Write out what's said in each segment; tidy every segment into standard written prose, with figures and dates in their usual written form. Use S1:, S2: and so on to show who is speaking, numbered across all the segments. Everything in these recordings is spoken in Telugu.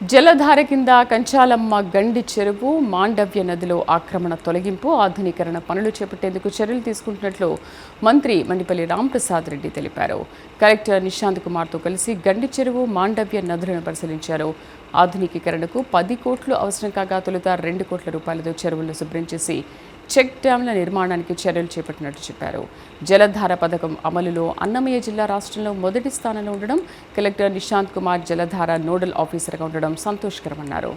S1: జలధార కింద కంచాలమ్మ గండి చెరువు మాండవ్య నదిలో ఆక్రమణ తొలగింపు ఆధునీకరణ పనులు చేపట్టేందుకు చర్యలు తీసుకుంటున్నట్లు మంత్రి మండిపల్లి రాంప్రసాద్ రెడ్డి తెలిపారు. కలెక్టర్ నిశాంత్ కుమార్తో కలిసి గండి చెరువు మాండవ్య నదులను పరిశీలించారు. ఆధునికీకరణకు 10 కోట్లు అవసరం కాగా తొలుత 2 కోట్ల రూపాయలతో చెరువులను శుభ్రం చేసి చెక్ డ్యాంల నిర్మాణానికి చర్యలు చేపట్టినట్టు చెప్పారు. జలధార పథకం అమలులో అన్నమయ్య జిల్లా రాష్ట్రంలో మొదటి స్థానంలో ఉండడం, కలెక్టర్ నిశాంత్ కుమార్ జలధార నోడల్ ఆఫీసర్గా ఉండడం సంతోషకరమన్నారు.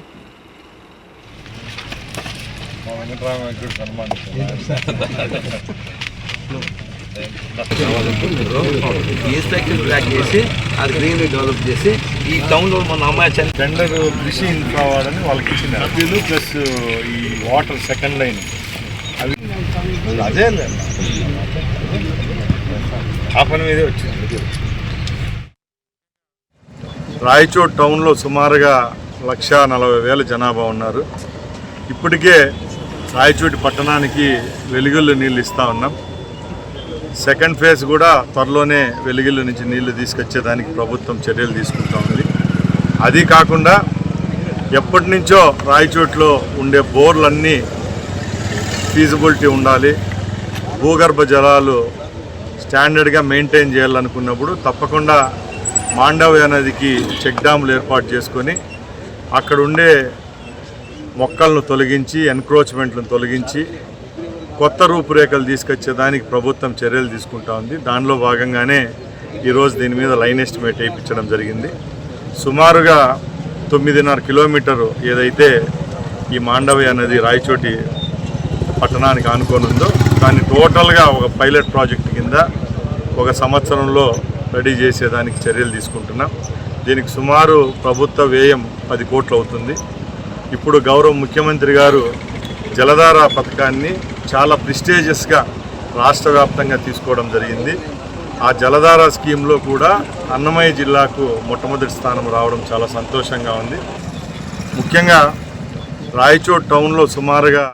S2: డెవలప్ చేసి ఈ టౌన్లో మన అమ్మాయి
S3: టెండర్ కృషి కావాలని వాళ్ళకి ఇచ్చిన అప్పీలు ప్లస్ ఈ వాటర్ సెకండ్ లైన్ అవి అదే ఆ పని మీదే వచ్చింది. రాయచోట్ టౌన్లో సుమారుగా 1,40,000 జనాభా ఉన్నారు. ఇప్పటికే రాయచోటి పట్టణానికి వెలుగుళ్ళు నీళ్ళు ఇస్తూ ఉన్నాం. సెకండ్ ఫేజ్ కూడా త్వరలోనే వెలుగుళ్ళు నుంచి నీళ్లు తీసుకొచ్చేదానికి ప్రభుత్వం చర్యలు తీసుకుంటూ ఉంది. అది కాకుండా ఎప్పటి నుంచో రాయచోట్లో ఉండే బోర్లన్నీ ఫీజిబిలిటీ ఉండాలి, భూగర్భ జలాలు స్టాండర్డ్గా మెయింటైన్ చేయాలనుకున్నప్పుడు తప్పకుండా మాండవ్య నదికి చెక్ డ్యాములు ఏర్పాటు చేసుకొని అక్కడ ఉండే మొక్కలను తొలగించి ఎన్క్రోచ్మెంట్లను తొలగించి కొత్త రూపురేఖలు తీసుకొచ్చేదానికి ప్రభుత్వం చర్యలు తీసుకుంటా ఉంది. దానిలో భాగంగానే ఈరోజు దీని మీద లైన్ ఎస్టిమేట్ వేయించడం జరిగింది. సుమారుగా 9.5 కిలోమీటరు ఏదైతే ఈ మాండవ్య నది రాయచోటి పట్టణానికి ఆనుకొని ఉందో దాన్ని టోటల్గా ఒక పైలట్ ప్రాజెక్ట్ కింద 1 సంవత్సరంలో రెడీ చేసేదానికి చర్యలు తీసుకుంటున్నాం. దీనికి సుమారు ప్రభుత్వ వ్యయం 10 కోట్లు అవుతుంది. ఇప్పుడు గౌరవ ముఖ్యమంత్రి గారు జలధార పథకాన్ని చాలా ప్రిస్టేజియస్గా రాష్ట్ర వ్యాప్తంగా తీసుకోవడం జరిగింది. ఆ జలధార స్కీమ్లో కూడా అన్నమయ్య జిల్లాకు మొట్టమొదటి స్థానం రావడం చాలా సంతోషంగా ఉంది. ముఖ్యంగా రాయచోట్ టౌన్లో సుమారుగా